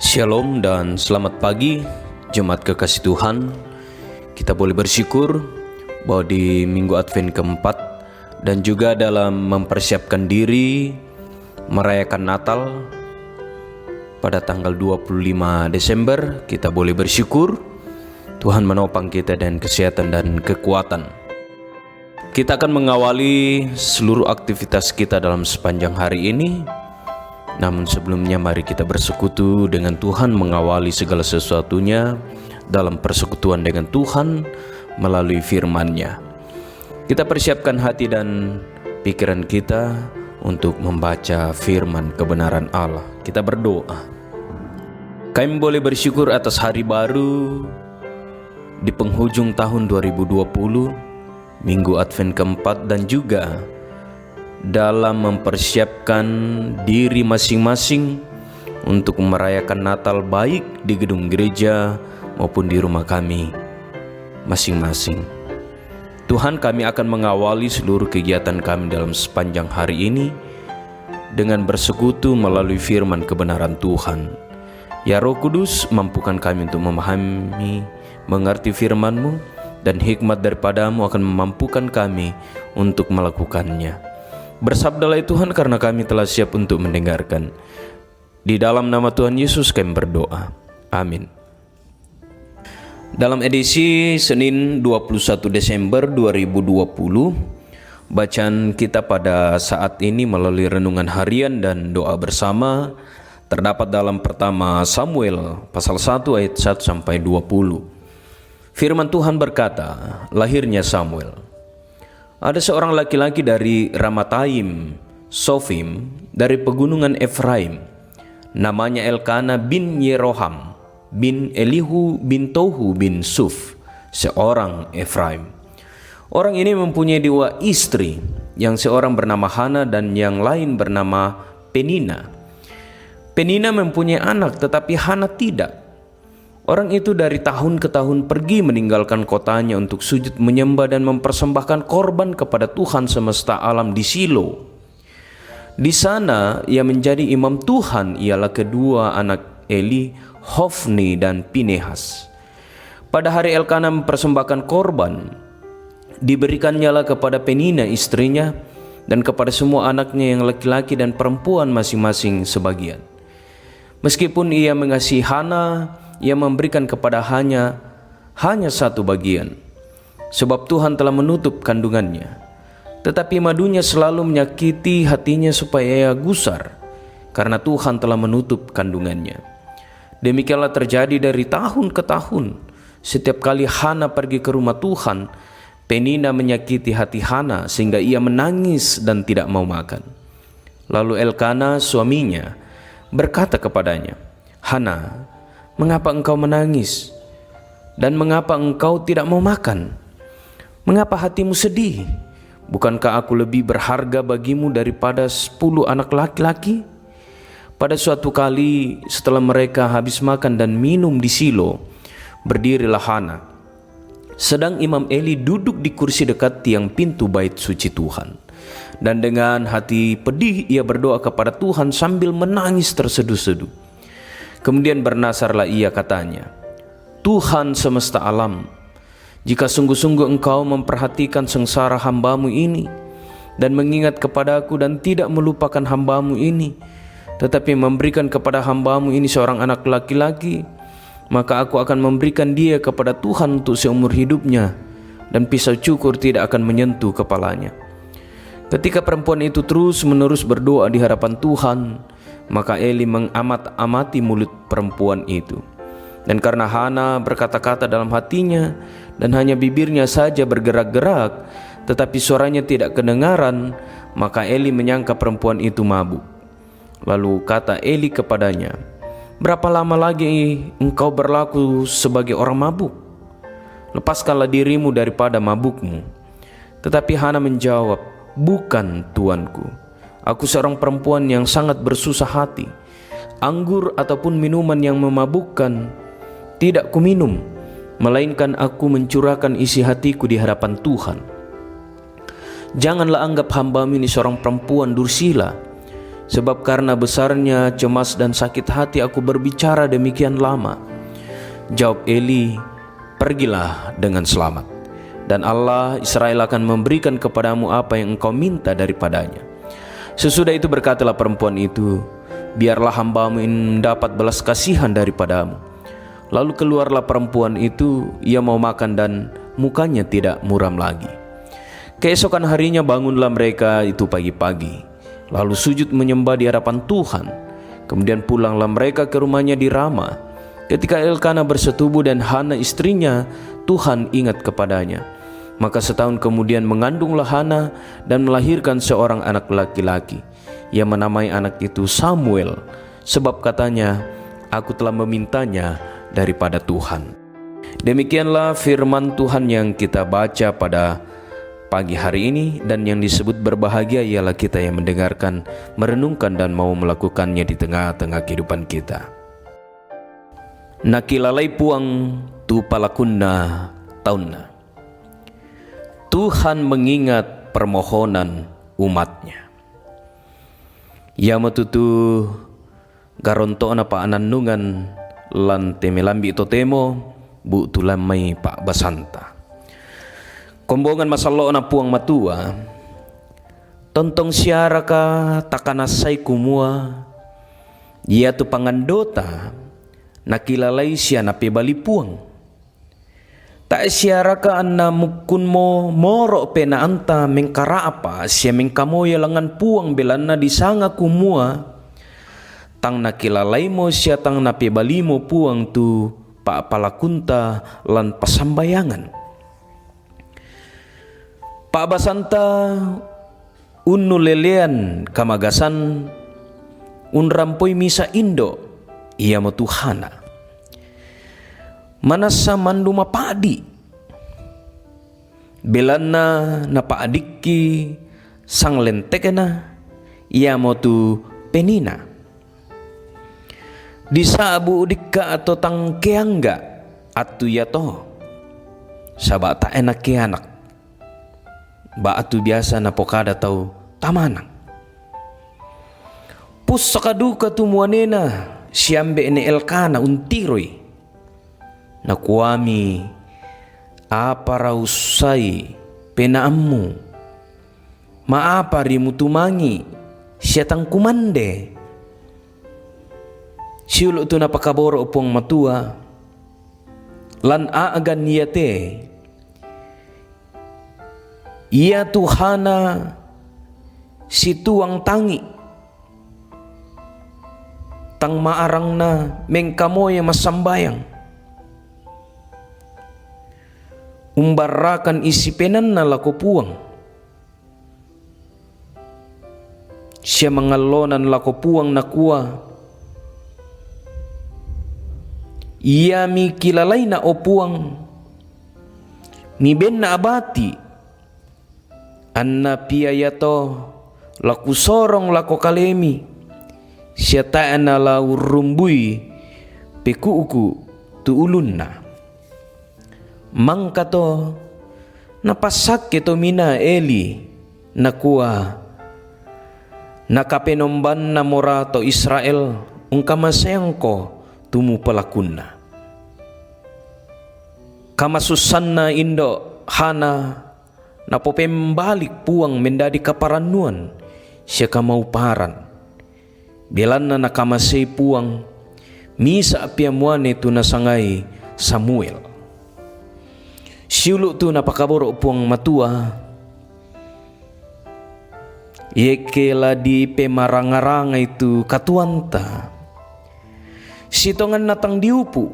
Shalom dan selamat pagi jemaat kekasih Tuhan. Kita boleh bersyukur bahwa di minggu Advent keempat dan juga dalam mempersiapkan diri merayakan Natal pada tanggal 25 Desember, kita boleh bersyukur Tuhan menopang kita dengan kesehatan dan kekuatan. Kita akan mengawali seluruh aktivitas kita dalam sepanjang hari ini. Namun sebelumnya mari kita bersekutu dengan Tuhan, mengawali segala sesuatunya dalam persekutuan dengan Tuhan melalui firman-Nya. Kita persiapkan hati dan pikiran kita untuk membaca firman kebenaran Allah. Kita berdoa. Kami boleh bersyukur atas hari baru di penghujung tahun 2020, minggu Advent keempat, dan juga dalam mempersiapkan diri masing-masing untuk merayakan Natal baik di gedung gereja maupun di rumah kami masing-masing. Tuhan, kami akan mengawali seluruh kegiatan kami dalam sepanjang hari ini dengan bersekutu melalui firman kebenaran Tuhan. Ya Roh Kudus, mampukan kami untuk memahami, mengerti firman-Mu, dan hikmat daripadamu akan memampukan kami untuk melakukannya. Bersabdalah Tuhan, karena kami telah siap untuk mendengarkan. Di dalam nama Tuhan Yesus kami berdoa. Amin. Dalam edisi Senin 21 Desember 2020, bacaan kita pada saat ini melalui renungan harian dan doa bersama terdapat dalam pertama Samuel pasal 1 ayat 1 sampai 20. Firman Tuhan berkata, lahirnya Samuel. Ada seorang laki-laki dari Ramataim, Sofim, dari pegunungan Efraim, namanya Elkana bin Yeroham, bin Elihu bin Tohu bin Suf, seorang Efraim. Orang ini mempunyai dua istri, yang seorang bernama Hana dan yang lain bernama Penina. Penina mempunyai anak, tetapi Hana tidak. Orang itu dari tahun ke tahun pergi meninggalkan kotanya untuk sujud menyembah dan mempersembahkan korban kepada Tuhan semesta alam di Silo. Di sana ia menjadi imam Tuhan, ialah kedua anak Eli, Hofni dan Pinehas. Pada hari Elkana mempersembahkan korban, diberikannya kepada Penina istrinya dan kepada semua anaknya yang laki-laki dan perempuan masing-masing sebagian. Meskipun ia mengasihi Hana, ia memberikan kepada hanya satu bagian, sebab Tuhan telah menutup kandungannya. Tetapi madunya selalu menyakiti hatinya supaya ia gusar, karena Tuhan telah menutup kandungannya. Demikianlah terjadi dari tahun ke tahun. Setiap kali Hana pergi ke rumah Tuhan, Penina menyakiti hati Hana sehingga ia menangis dan tidak mau makan. Lalu Elkana suaminya berkata kepadanya, Hana, mengapa engkau menangis? Dan mengapa engkau tidak mau makan? Mengapa hatimu sedih? Bukankah aku lebih berharga bagimu daripada 10 anak laki-laki? Pada suatu kali setelah mereka habis makan dan minum di Silo, berdirilah Hana. Sedang Imam Eli duduk di kursi dekat tiang pintu bait suci Tuhan. Dan dengan hati pedih ia berdoa kepada Tuhan sambil menangis terseduh-seduh. Kemudian bernasarlah ia, katanya, Tuhan semesta alam, jika sungguh-sungguh engkau memperhatikan sengsara hambamu ini dan mengingat kepadaku dan tidak melupakan hambamu ini, tetapi memberikan kepada hambamu ini seorang anak laki-laki, maka aku akan memberikan dia kepada Tuhan untuk seumur hidupnya, dan pisau cukur tidak akan menyentuh kepalanya. Ketika perempuan itu terus-menerus berdoa di hadapan Tuhan, maka Eli mengamat-amati mulut perempuan itu. Dan karena Hana berkata-kata dalam hatinya dan hanya bibirnya saja bergerak-gerak, tetapi suaranya tidak kedengaran, maka Eli menyangka perempuan itu mabuk. Lalu kata Eli kepadanya, berapa lama lagi engkau berlaku sebagai orang mabuk? Lepaskanlah dirimu daripada mabukmu. Tetapi Hana menjawab, bukan tuanku. Aku seorang perempuan yang sangat bersusah hati. Anggur ataupun minuman yang memabukkan tidak kuminum, melainkan aku mencurahkan isi hatiku di hadapan Tuhan. Janganlah anggap hambamu ini seorang perempuan dursila, Sebab karena besarnya cemas dan sakit hati aku berbicara demikian lama. Jawab Eli, pergilah dengan selamat, dan Allah Israel akan memberikan kepadamu apa yang engkau minta daripadanya. Sesudah itu berkatalah perempuan itu, biarlah hambamu ini mendapat belas kasihan daripadamu. Lalu keluarlah perempuan itu, ia mau makan dan mukanya tidak muram lagi. Keesokan harinya bangunlah mereka itu pagi-pagi, lalu sujud menyembah di hadapan Tuhan. Kemudian pulanglah mereka ke rumahnya di Rama. Ketika Elkana bersetubuh dan Hana istrinya, Tuhan ingat kepadanya. Maka setahun kemudian mengandunglah Hana dan melahirkan seorang anak laki-laki. Ia menamai anak itu Samuel, sebab katanya, aku telah memintanya daripada Tuhan. Demikianlah firman Tuhan yang kita baca pada pagi hari ini, dan yang disebut berbahagia ialah kita yang mendengarkan, merenungkan dan mau melakukannya di tengah-tengah kehidupan kita. Nakilalay puang tu palakunna taunna. Tuhan mengingat permohonan umatnya. Ya matutu garonto na paananungan lan temelambi totemo bu tulamay pa basanta. Kombongan masalo na puang matua, tontong siara ka takanasay kumua, iya tu pangandota, nakilalay siya na pebali puang. Ta siara ka anna mukun mo moro penaanta mengkaraapa siya mengkamoya langan puang belana disanga kumua, tang nakilalay mo siya tang napebali mo puang tu paapalakunta lan pasambayangan. Pak basanta unnu lelean kamagasan unrampoy misa indo iya mo Tuhana. Manasa mandu mapadi belana napaadiki sang lentekena iya mo tu penina. Disabu udika atau tangkeangga atu yato sabata enak anak. Ba atu biasa na pokada tau tamanang. Pus sakaduka tumuanena siyambe ni Elkana untiroy. Nakuami apa rausay penaammu. Maapa rimu tumangi siyatang kumande. Siulo tu napakaboro upong matua. Lan aagan niyate. Ia Tuhana si tuang tangi tang maarang na mengkamoy masambayang umbarakan isipenan na lako puang siya mangalonan lako puang na kuwa iya mi kilalay na o puang mi ben na abati anna piyayato laku sorong lako kalemi siya taan na laurumbui pekuuku tu ulunna mangkato napasak kito mina Eli nakuha nakapenomban na morato Israel ungkamasayang ko tumupalakunna kamasusan na indo Hana napopembalik puang mendadi kaparanuan siya kamauparan bilan na nakamasay puang misa apiamuan itu nasangay Samuel siulo tu napakaboro puang matua yekela di pemarangaranga itu katuanta sitongan natang diupu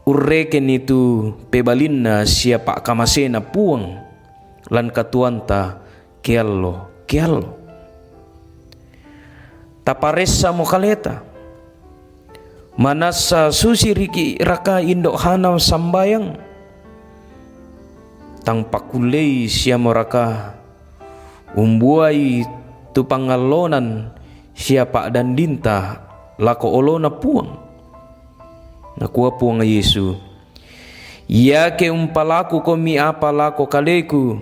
urreken itu pebalin na siya pa kamasena puang lan katuanta kiallo taparesa mo kaleta manasa susi riki raka indo hanam sambayang tang pakulay siya mo raka umbuay tu pangalonan siya pa dan dinta lako olo na puang nakuha puang nga Yesu iya ke umpalaku ko mi apalako kaleku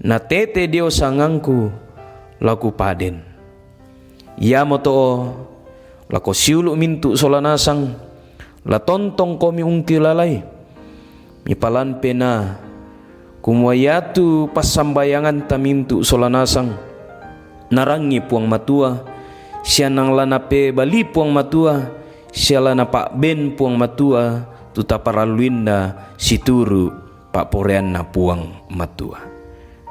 na tete Dios sangangku laku paden Ya moto lako siulu mintu solanasang la tontong komi ungti lalai mipalan pena kumwayatu pasambayangan tamintu solanasang narangi puang matua siya nang lanape bali puang matua siya lana pak ben puang matua tuta paraluinda situru pak porean na puang matua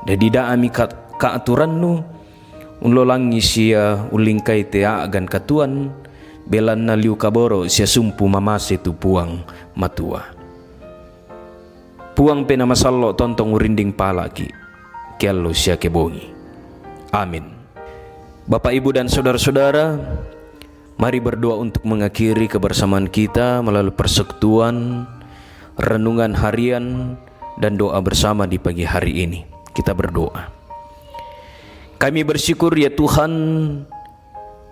dadi da ami kaaturan nu unlolangi siya ulingkai te agan katuan belan na liu kaboro siya sumpu mamase tu puang matua puang pena masallo tontong urinding palaki kiallo siya kebongi. Amin. Bapak, Ibu, dan saudara-saudara, mari berdoa untuk mengakhiri kebersamaan kita melalui persekutuan, renungan harian, dan doa bersama di pagi hari ini. Kita berdoa. Kami bersyukur ya Tuhan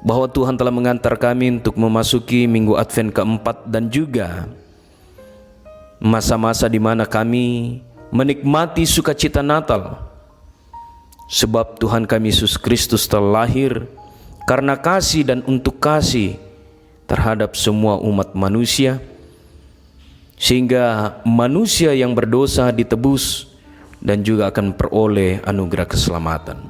bahwa Tuhan telah mengantar kami untuk memasuki minggu Advent keempat dan juga masa-masa di mana kami menikmati sukacita Natal. Sebab Tuhan kami Yesus Kristus telah lahir karena kasih dan untuk kasih terhadap semua umat manusia, sehingga manusia yang berdosa ditebus dan juga akan peroleh anugerah keselamatan.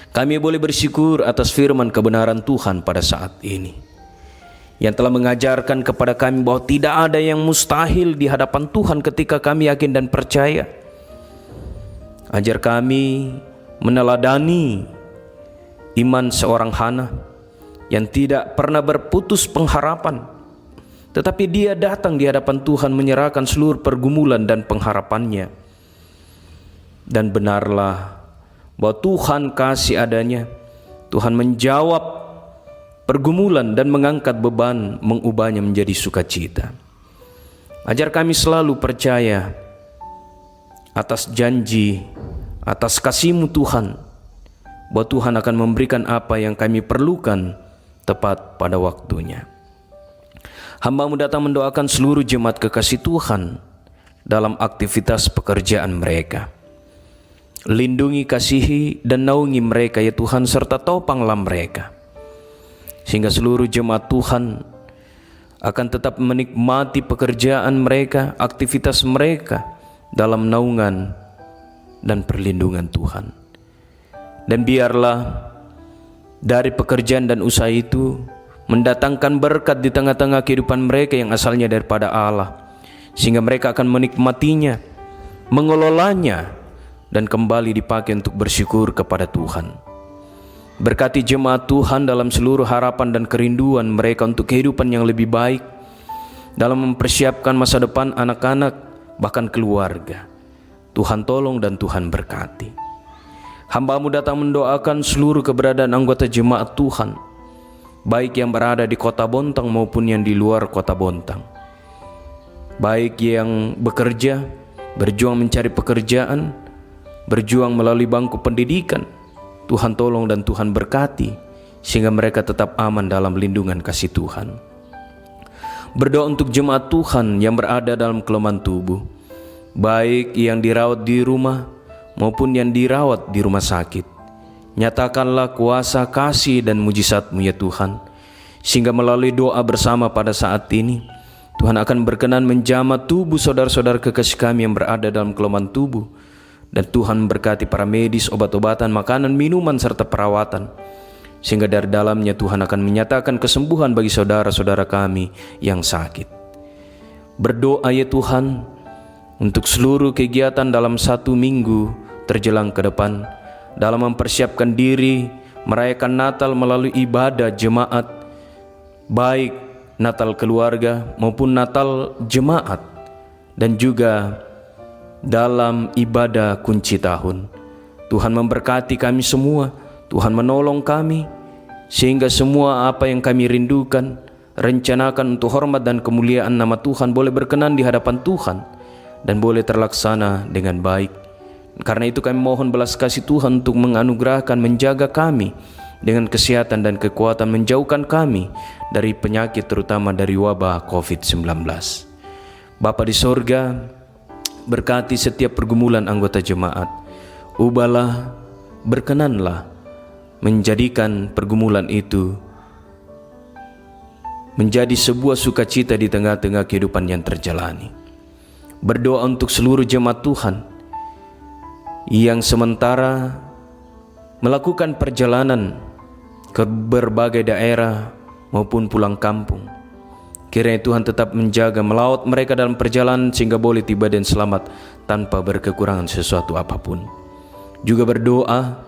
Kami boleh bersyukur atas firman kebenaran Tuhan pada saat ini, yang telah mengajarkan kepada kami bahwa tidak ada yang mustahil di hadapan Tuhan ketika kami yakin dan percaya. Ajar kami meneladani iman seorang Hana yang tidak pernah berputus pengharapan, tetapi dia datang di hadapan Tuhan menyerahkan seluruh pergumulan dan pengharapannya. Dan benarlah bahwa Tuhan kasih adanya, Tuhan menjawab pergumulan dan mengangkat beban, mengubahnya menjadi sukacita. Ajar kami selalu percaya atas janji, atas kasih-Mu Tuhan, bahwa Tuhan akan memberikan apa yang kami perlukan tepat pada waktunya. Hamba-Mu datang mendoakan seluruh jemaat kekasih Tuhan dalam aktivitas pekerjaan mereka. Lindungi, kasihi, dan naungi mereka ya Tuhan, serta topanglah mereka, sehingga seluruh jemaat Tuhan akan tetap menikmati pekerjaan mereka, aktivitas mereka dalam naungan dan perlindungan Tuhan. Dan biarlah dari pekerjaan dan usaha itu mendatangkan berkat di tengah-tengah kehidupan mereka yang asalnya daripada Allah, sehingga mereka akan menikmatinya, mengelolanya, dan kembali dipakai untuk bersyukur kepada Tuhan. Berkati jemaat Tuhan dalam seluruh harapan dan kerinduan mereka untuk kehidupan yang lebih baik, dalam mempersiapkan masa depan anak-anak, bahkan keluarga. Tuhan tolong dan Tuhan berkati. Hamba-Mu datang mendoakan seluruh keberadaan anggota jemaat Tuhan, baik yang berada di kota Bontang maupun yang di luar kota Bontang, baik yang bekerja, berjuang mencari pekerjaan, berjuang melalui bangku pendidikan. Tuhan tolong dan Tuhan berkati, sehingga mereka tetap aman dalam lindungan kasih Tuhan. Berdoa untuk jemaat Tuhan yang berada dalam kelemahan tubuh, baik yang dirawat di rumah maupun yang dirawat di rumah sakit. Nyatakanlah kuasa kasih dan mujizat-Mu ya Tuhan, sehingga melalui doa bersama pada saat ini, Tuhan akan berkenan menjamah tubuh saudara-saudara kekasih kami yang berada dalam kelemahan tubuh. Dan Tuhan memberkati para medis, obat-obatan, makanan, minuman, serta perawatan, sehingga dari dalamnya Tuhan akan menyatakan kesembuhan bagi saudara-saudara kami yang sakit. Berdoa ya Tuhan untuk seluruh kegiatan dalam 1 minggu terjelang ke depan, dalam mempersiapkan diri merayakan Natal melalui ibadah jemaat, baik Natal keluarga maupun Natal jemaat, dan juga dalam ibadah kunci tahun. Tuhan memberkati kami semua, Tuhan menolong kami, sehingga semua apa yang kami rindukan, rencanakan untuk hormat dan kemuliaan nama Tuhan boleh berkenan di hadapan Tuhan dan boleh terlaksana dengan baik. Karena itu kami mohon belas kasih Tuhan untuk menganugerahkan, menjaga kami dengan kesehatan dan kekuatan, menjauhkan kami dari penyakit, terutama dari wabah COVID-19. Bapa di sorga, berkati setiap pergumulan anggota jemaat. Ubahlah, berkenanlah menjadikan pergumulan itu menjadi sebuah sukacita di tengah-tengah kehidupan yang terjalani. Berdoa untuk seluruh jemaat Tuhan yang sementara melakukan perjalanan ke berbagai daerah maupun pulang kampung. Kiranya Tuhan tetap menjaga, melawat mereka dalam perjalanan sehingga boleh tiba dan selamat tanpa berkekurangan sesuatu apapun. Juga berdoa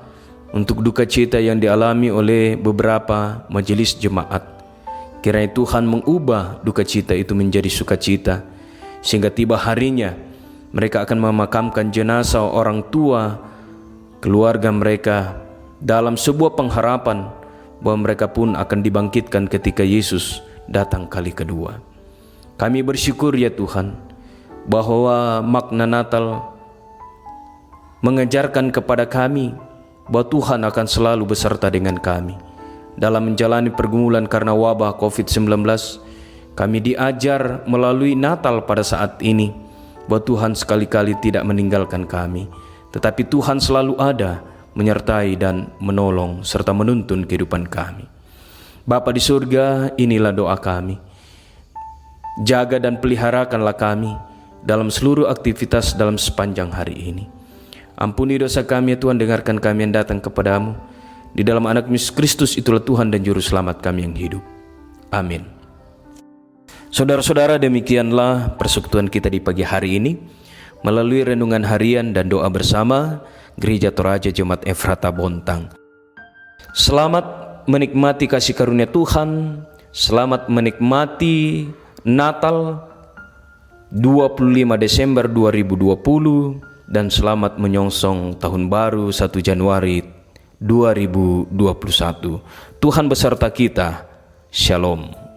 untuk duka cita yang dialami oleh beberapa majelis jemaat. Kiranya Tuhan mengubah duka cita itu menjadi sukacita, sehingga tiba harinya mereka akan memakamkan jenazah orang tua keluarga mereka dalam sebuah pengharapan bahwa mereka pun akan dibangkitkan ketika Yesus datang kali kedua. Kami bersyukur ya Tuhan bahwa makna Natal mengajarkan kepada kami bahwa Tuhan akan selalu beserta dengan kami dalam menjalani pergumulan karena wabah COVID-19. Kami diajar melalui Natal pada saat ini bahwa Tuhan sekali-kali tidak meninggalkan kami, tetapi Tuhan selalu ada menyertai dan menolong serta menuntun kehidupan kami. Bapa di surga, inilah doa kami. Jaga dan peliharakanlah kami dalam seluruh aktivitas dalam sepanjang hari ini. Ampuni dosa kami ya Tuhan, dengarkan kami yang datang kepadamu. Di dalam anak Yesus Kristus itulah Tuhan dan Juru Selamat kami yang hidup. Amin. Saudara-saudara, demikianlah persekutuan kita di pagi hari ini melalui renungan harian dan doa bersama Gereja Toraja Jemaat Efrata Bontang. Selamat menikmati kasih karunia Tuhan, selamat menikmati Natal 25 Desember 2020 dan selamat menyongsong tahun baru 1 Januari 2021. Tuhan beserta kita. Shalom.